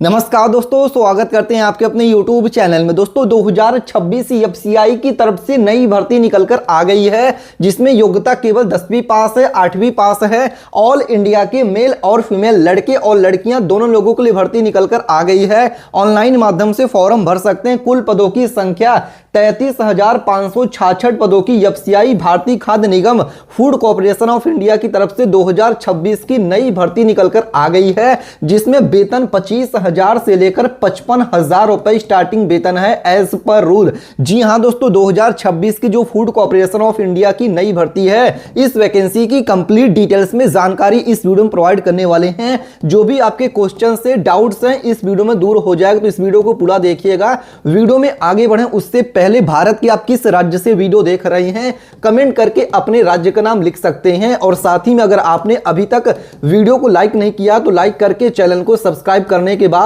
नमस्कार दोस्तों, स्वागत करते हैं आपके अपने YouTube चैनल में। दोस्तों 2026 एफसीआई की तरफ से नई भर्ती निकलकर आ गई है, जिसमें योग्यता केवल 10वीं पास है, 8वीं पास है। ऑल इंडिया के मेल और फीमेल लड़के और लड़कियां दोनों लोगों के लिए भर्ती निकलकर आ गई है। ऑनलाइन माध्यम से फॉर्म भर सकते हैं। कुल पदों की संख्या 33,566 पदों की एफसीआई भारतीय खाद्य निगम फूड कॉर्पोरेशन ऑफ इंडिया की तरफ से 2026 की नई भर्ती निकलकर आ गई है, जिसमें वेतन 25,000 से लेकर 55,000 रुपए स्टार्टिंग वेतन है एज पर रूल। जी हां दोस्तों, 2026 की जो फूड कॉर्पोरेशन ऑफ इंडिया की नई भर्ती है, इस वैकेंसी की कंप्लीट डिटेल्स में जानकारी इस वीडियो में प्रोवाइड करने वाले हैं। जो भी आपके क्वेश्चन से डाउट्स हैं इस वीडियो में दूर हो जाएगा, तो इस वीडियो को पूरा देखिएगा। वीडियो में आगे बढ़े उससे पहले भारत के आप किस राज्य से वीडियो देख रहे हैं कमेंट करके अपने राज्य का नाम लिख सकते हैं। और साथ ही में अगर आपने अभी तक वीडियो को लाइक नहीं किया तो लाइक करके चैनल को सब्सक्राइब करने के बाद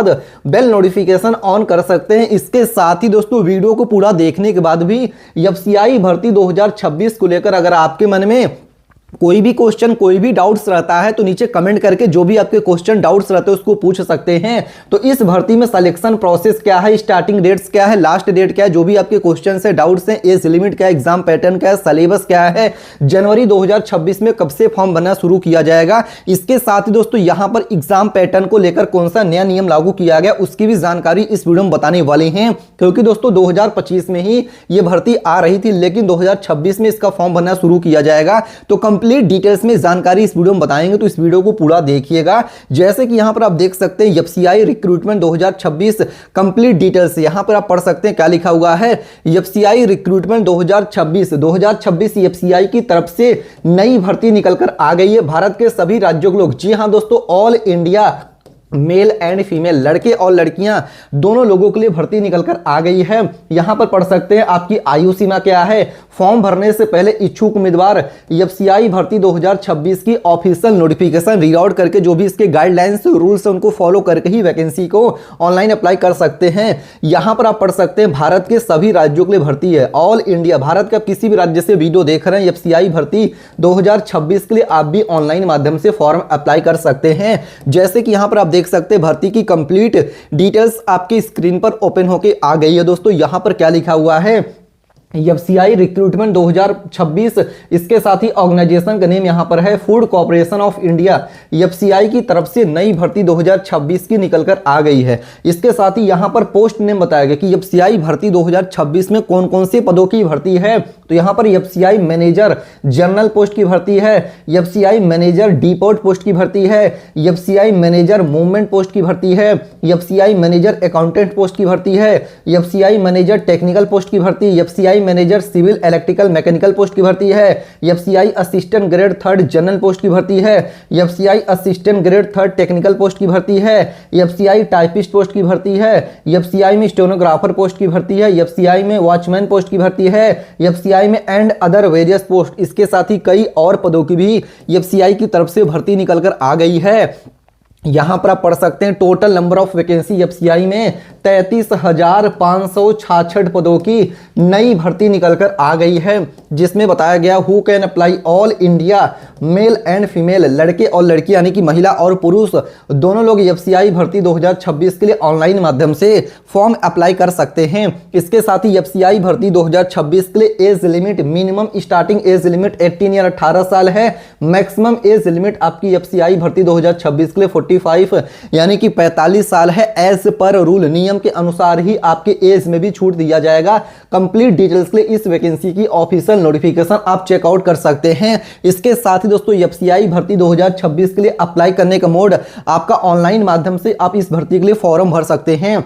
बेल नोटिफिकेशन ऑन कर सकते हैं। इसके साथ ही दोस्तों वीडियो को पूरा देखने के बाद भी एफसीआई भर्ती 2026 को लेकर अगर आपके मन में कोई भी क्वेश्चन कोई भी डाउट्स रहता है तो नीचे कमेंट करके जो भी आपके क्वेश्चन डाउट्स रहते हैं उसको पूछ सकते हैं। तो इस भर्ती में सिलेक्शन प्रोसेस क्या है, स्टार्टिंग डेट्स क्या है, लास्ट डेट क्या है, जो भी आपके क्वेश्चन से डाउट्स हैं, एज लिमिट क्या है, एग्जाम पैटर्न क्या है, सिलेबस क्या है, जनवरी 2026 में कब से फॉर्म भरना शुरू किया जाएगा। इसके साथ ही दोस्तों यहां पर एग्जाम पैटर्न को लेकर कौन सा नया नियम लागू किया गया उसकी भी जानकारी इस वीडियो में बताने वाले हैं। क्योंकि दोस्तों 2025 में ही ये भर्ती आ रही थी, लेकिन 2026 में इसका फॉर्म भरना शुरू किया जाएगा। तो कंप्लीट डिटेल्स में जानकारी इस वीडियो में बताएंगे, तो इस वीडियो को पूरा देखिएगा। जैसे कि यहां पर आप देख सकते हैं एफसीआई रिक्रूटमेंट 2026 कंप्लीट डिटेल्स, यहां पर आप पढ़ सकते हैं क्या लिखा हुआ है। एफसीआई रिक्रूटमेंट 2026 एफसीआई की तरफ से नई भर्ती निकलकर आ गई है भारत के सभी राज्यों के लोग। जी हां दोस्तों, all India male and female लड़के और लड़कियां दोनों लोगों के लिए भर्ती निकलकर आ गई है। यहां पर पढ़ सकते हैं आपकी आयु सीमा क्या है। फॉर्म भरने से पहले इच्छुक उम्मीदवार एफसीआई भर्ती 2026 की ऑफिशियल नोटिफिकेशन रीड आउट करके जो भी इसके गाइडलाइंस रूल्स है उनको फॉलो करके ही वैकेंसी को ऑनलाइन अप्लाई कर सकते हैं। यहां पर आप पढ़ सकते हैं भारत के सभी राज्यों के लिए भर्ती है। ऑल इंडिया, भारत का किसी भी राज्य से वीडियो देख रहे हैं, एफसीआई भर्ती 2026 के लिए आप भी ऑनलाइन माध्यम से फॉर्म अप्लाई कर सकते हैं। जैसे कि यहां पर आप देख सकते हैं भर्ती की कंप्लीट डिटेल्स आपकी स्क्रीन पर ओपन होके आ गई है। दोस्तों यहां पर क्या लिखा हुआ है, एफसीआई रिक्रूटमेंट 2026, इसके साथ ही ऑर्गेनाइजेशन का नेम यहां पर है food corporation of India. FCI की तरफ से नई भर्ती 2026 की निकलकर आ गई है। इसके साथ ही यहां पर पोस्ट नेम बताया गया कि एफसीआई भर्ती 2026 में कौन कौन से पदों की भर्ती है। तो यहां पर एफसीआई मैनेजर जनरल पोस्ट की भर्ती है, एफसीआई मैनेजर डिपोर्ट पोस्ट की भर्ती है, एफसीआई मैनेजर मूवमेंट पोस्ट की भर्ती है, एफसीआई मैनेजर अकाउंटेंट पोस्ट की भर्ती है, एफसीआई मैनेजर टेक्निकल पोस्ट की भर्ती, FCI manager civil electrical mechanical post की भर्ती है, FCI assistant grade 3 general post की भर्ती है, FCI assistant grade 3 technical post की भर्ती है, एफसीआई टाइपिस्ट पोस्ट की भर्ती है, एफसीआई में स्टेनोग्राफर पोस्ट की भर्ती है, एफसीआई में वॉचमैन पोस्ट की भर्ती है, एफसीआई में एंड अदर वेरियस पोस्ट। इसके साथ ही कई और पदों की भी एफसीआई की तरफ से भर्ती निकलकर आ गई है। यहां पर आप पढ़ सकते हैं total number of vacancy FCI में 33,566 पदों की नई भर्ती निकलकर आ गई है, जिसमें बताया गया who can apply all India male and female लड़के और लड़की यानी कि महिला और पुरुष दोनों लोग एफसीआई भर्ती 2026 के लिए ऑनलाइन माध्यम से फॉर्म अप्लाई कर सकते हैं। इसके साथ ही एफसीआई भर्ती 2026 के लिए age limit minimum starting age limit 18 या 18 साल है। मैक्सिमम एज लिमिट आपकी एफसीआई भर्ती 2026 के लिए 45 यानी कि 45 साल है। एज पर रूल नियम के अनुसार ही आपके एज में भी छूट दिया जाएगा। कंप्लीट डिटेल्स के लिए इस वैकेंसी की ऑफिशियल नोटिफिकेशन आप चेकआउट कर सकते हैं। इसके साथ ही दोस्तों एफसीआई भर्ती 2026 के लिए अप्लाई करने का मोड आपका ऑनलाइन माध्यम से आप इस भर्ती के लिए फॉर्म भर सकते हैं।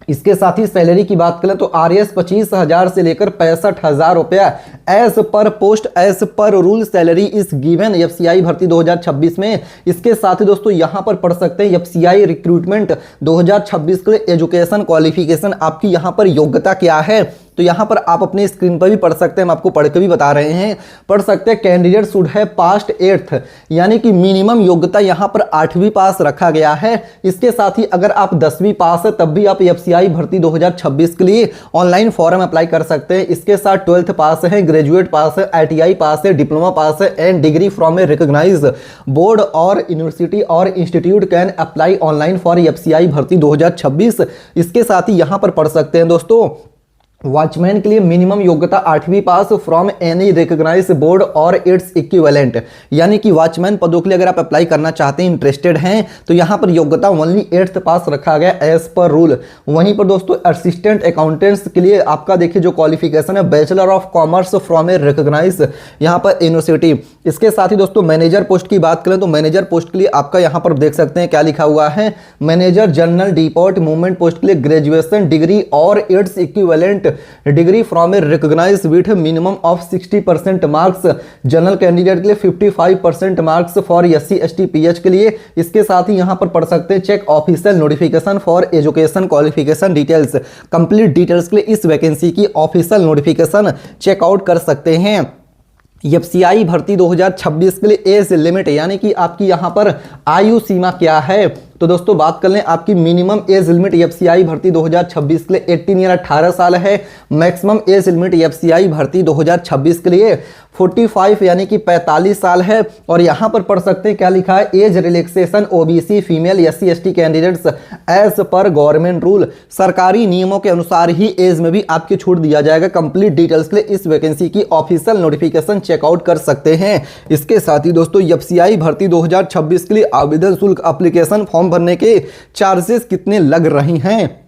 इसके साथ ही सैलरी की बात करें तो आरएस 25,000 से लेकर 65,000 रुपया एज पर पोस्ट एज पर rule salary is given FCI भर्ती 2026 में। इसके साथ ही दोस्तों यहां पर पढ़ सकते हैं एफसीआई रिक्रूटमेंट 2026 के लिए एजुकेशन क्वालिफिकेशन आपकी यहां पर योग्यता क्या है। तो यहाँ पर आप अपने स्क्रीन पर भी पढ़ सकते हैं, हम आपको पढ़ के भी बता रहे हैं, पढ़ सकते हैं कैंडिडेट शुड है पास्ट 8th, यानी कि मिनिमम योग्यता यहाँ पर 8वीं पास रखा गया है। इसके साथ ही अगर आप 10वीं पास है तब भी आप एफसीआई भर्ती 2026 के लिए ऑनलाइन फॉर्म अप्लाई कर सकते हैं। इसके साथ 12th पास है, ग्रेजुएट पास है, आईटीआई पास है, डिप्लोमा पास है and degree from a recognised board और यूनिवर्सिटी और institute can apply online for FCI भर्ती 2026। इसके साथ ही यहां पर पढ़ सकते हैं दोस्तों, वॉचमैन के लिए मिनिमम योग्यता 8वीं पास फ्रॉम एनी रिकॉग्नाइज्ड बोर्ड और इट्स इक्विवेलेंट, यानी कि वॉचमैन पदों के लिए अगर आप अप्लाई करना चाहते हैं, इंटरेस्टेड हैं, तो यहां पर योग्यता ओनली 8th पास रखा गया एज पर रूल। वहीं पर दोस्तों असिस्टेंट अकाउंटेंट्स के लिए आपका देखिए जो क्वालिफिकेशन है bachelor of commerce from a recognised यहां पर यूनिवर्सिटी। इसके साथ ही दोस्तों मैनेजर पोस्ट की बात करें तो मैनेजर पोस्ट के लिए आपका यहां पर देख सकते हैं क्या लिखा हुआ है, manager general depot movement post के लिए ग्रेजुएशन डिग्री और its equivalent degree from a recognised with minimum of 60% marks, general candidate के लिए 55% marks for SC ST PH के लिए। इसके साथ ही यहां पर पढ़ सकते हैं check official notification for education qualification details, complete details के लिए इस वैकेंसी की ऑफिशियल नोटिफिकेशन चेकआउट कर सकते हैं। एफसीआई भर्ती 2026 के लिए एज लिमिट यानी कि आपकी यहां पर आयु सीमा क्या है, तो दोस्तों बात कर लें आपकी मिनिमम एज लिमिट एफसीआई भर्ती 2026 के लिए 18 ईयर 18 साल है। मैक्सिमम एज लिमिट एफसीआई भर्ती 2026 के लिए 45 यानी कि 45 साल है। और यहां पर पढ़ सकते हैं क्या लिखा है, age relaxation OBC female SC ST candidates age पर गवर्नमेंट रूल, सरकारी नियमों के अनुसार ही एज में भी आपकी छूट दिया जाएगा। कंप्लीट डिटेल्स के लिए इस वैकेंसी की ऑफिशियल नोटिफिकेशन चेकआउट कर सकते हैं। इसके साथ ही दोस्तों एफसीआई भर्ती 2026 के लिए आवेदन शुल्क एप्लीकेशन फॉर्म भरने के चार्जेस कितने लग रही हैं,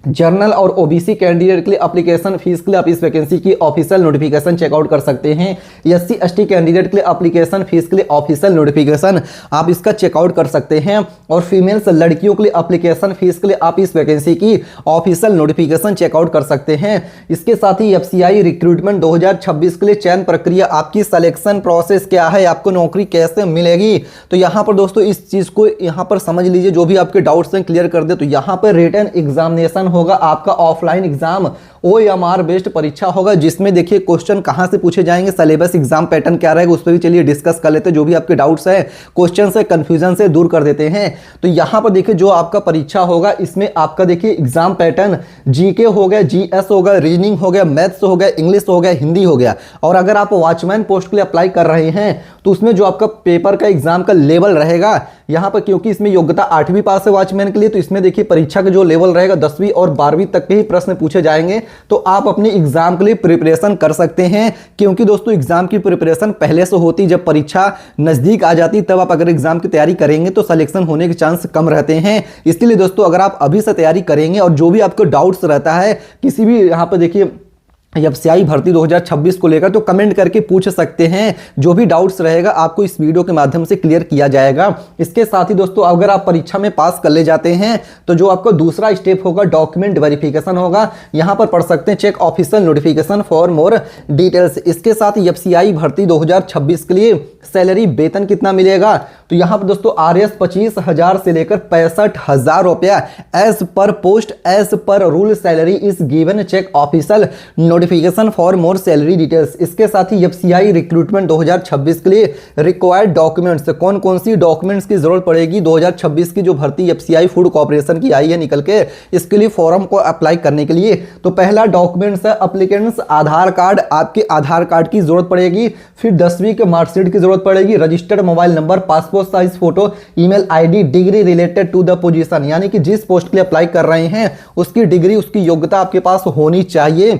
जर्नल और ओबीसी कैंडिडेट के लिए एप्लीकेशन फीस के लिए आप इस वैकेंसी की ऑफिशियल नोटिफिकेशन चेकआउट कर सकते हैं। एससी एसटी कैंडिडेट के लिए एप्लीकेशन फीस के लिए ऑफिशियल नोटिफिकेशन आप इसका चेकआउट कर सकते हैं। और फीमेल्स लड़कियों के लिए एप्लीकेशन फीस के लिए आप इस वैकेंसी की ऑफिशियल नोटिफिकेशन चेकआउट कर सकते हैं। इसके साथ ही एफसीआई रिक्रूटमेंट 2026 के लिए चयन प्रक्रिया, आपकी सिलेक्शन प्रोसेस क्या है, आपको नौकरी कैसे मिलेगी, तो यहाँ पर दोस्तों इस चीज को यहाँ पर समझ लीजिए, जो भी आपके डाउट्स हैं क्लियर कर दे। तो यहाँ पर रिटन एग्जामिनेशन होगा आपका, ऑफलाइन एग्जाम OMR बेस्ड परीक्षा होगा, जिसमें देखिए क्वेश्चन कहां से पूछे जाएंगे, सिलेबस एग्जाम पैटर्न क्या रहेगा उस पर भी चलिए डिस्कस कर लेते हैं। जो भी आपके डाउट्स है क्वेश्चन से कंफ्यूजन से दूर कर देते हैं। तो यहां पर देखिए जो आपका परीक्षा होगा इसमें आपका देखिए एग्जाम पैटर्न जीके हो गया, जीएस हो गया, रीजनिंग हो गया, मैथ्स हो गया, इंग्लिश हो गया, हिंदी हो गया। और अगर आप वॉचमैन पोस्ट के लिए अप्लाई कर रहे हैं तो उसमें जो आपका पेपर का एग्जाम का लेवल रहेगा यहां पर, क्योंकि इसमें योग्यता 8वीं पास है वॉचमैन के लिए, तो इसमें देखिए परीक्षा का जो लेवल रहेगा 10वीं और 12वीं तक के ही प्रश्न पूछे जाएंगे। तो आप अपने एग्जाम के लिए प्रिपरेशन कर सकते हैं, क्योंकि दोस्तों एग्जाम की प्रिपरेशन पहले से होती, जब परीक्षा नजदीक आ जाती तब आप अगर एग्जाम की तैयारी करेंगे तो सिलेक्शन होने के चांस कम रहते हैं। इसलिए दोस्तों अगर आप अभी से तैयारी करेंगे और जो भी आपको डाउट्स रहता है किसी भी यहाँ पर देखिए एफसीआई भर्ती 2026 को लेकर, तो कमेंट करके पूछ सकते हैं। जो भी डाउट्स रहेगा आपको इस वीडियो के माध्यम से क्लियर किया जाएगा। इसके साथ ही दोस्तों अगर आप परीक्षा में पास कर ले जाते हैं तो जो आपका दूसरा स्टेप होगा डॉक्यूमेंट वेरिफिकेशन होगा। यहां पर पढ़ सकते हैं check official notification for more details. इसके साथ एफसीआई भर्ती 2026 के लिए सैलरी वेतन कितना मिलेगा, तो यहां पर दोस्तों आरएस 25,000 से लेकर 65,000 रुपया एज पर पोस्ट एज पर rule salary is given, check official notification for more salary details. इसके साथ ही एफसीआई रिक्रूटमेंट 2026 के लिए रिक्वायर्ड डॉक्यूमेंट्स, कौन कौन सी डॉक्यूमेंट्स की जरूरत पड़ेगी 2026 की जो भर्ती एफसीआई फूड कॉर्पोरेशन की आई है निकल के, इसके लिए फॉर्म को अप्लाई करने के लिए। तो पहला डॉक्यूमेंट्स है अप्लीकेंट्स आधार कार्ड, आपके आधार कार्ड की जरूरत पड़ेगी। फिर 10वीं के मार्कशीट की जरूरत पड़ेगी, registered mobile number, passport size photo, email ID, degree related to the position, यानी कि जिस पोस्ट के लिए अप्लाई कर रहे हैं उसकी डिग्री, उसकी योग्यता आपके पास होनी चाहिए।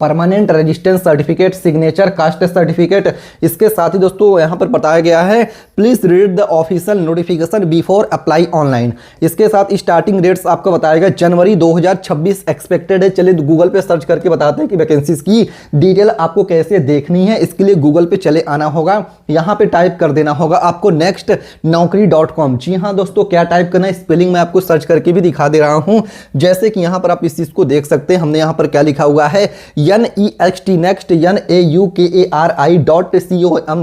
Permanent resistance certificate, signature, caste certificate. इसके साथ ही दोस्तों यहां पर बताया गया है please read the official notification before apply online. इसके साथ स्टार्टिंग डेट्स आपको बताएगा जनवरी 2026 एक्सपेक्टेड है। चलिए गूगल पे सर्च करके बताते हैं कि वैकेंसीज की डिटेल आपको कैसे देखनी है। इसके लिए गूगल पे चले आना होगा, यहां पे टाइप कर देना होगा आपको नेक्स्ट naukri.com। जी हाँ दोस्तों, क्या टाइप करना है स्पेलिंग मैं आपको सर्च करके भी दिखा दे रहा हूं। जैसे कि यहां पर आप इस चीज को देख सकते हैं, हमने यहां पर क्या लिखा हुआ है NEXT नेक्स्ट NAUKARI.com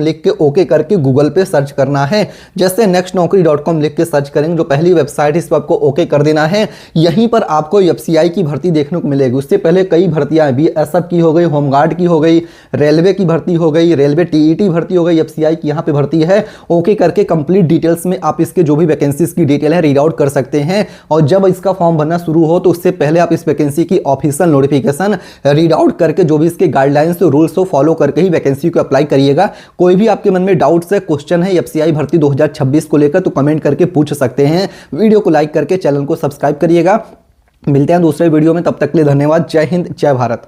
लिख के ओके करके गूगल पे सर्च करना है। जैसे nextnaukri.com लिख के सर्च करेंगे, जो पहली वेबसाइट है इस पर आपको ओके कर देना है। यहीं पर आपको FCI की भर्ती देखने को मिलेगी। उससे पहले कई भर्तियां BSF की हो गई, होमगार्ड की हो गई, रेलवे की भर्ती हो गई, रेलवे TET भर्ती हो गई, FCI की यहाँ पे भर्ती है। ओके करके कंप्लीट डिटेल्स में आप इसके जो भी वैकेंसीज की डिटेल है रीड आउट कर सकते हैं। और जब इसका फॉर्म भरना शुरू हो तो उससे पहले आप इस वैकेंसी की ऑफिशियल नोटिफिकेशन रीड आउट करके जो भी इसके गाइडलाइंस रूल्स हो फॉलो करके ही वैकेंसी को अप्लाई करिएगा। कोई भी आपके मन में डाउट्स है, क्वेश्चन है FCI भर्ती 2026 को लेकर तो कमेंट करके पूछ सकते हैं। वीडियो को लाइक करके चैनल को सब्सक्राइब करिएगा। मिलते हैं दूसरे वीडियो में, तब तक के लिए धन्यवाद। जय हिंद, जय भारत।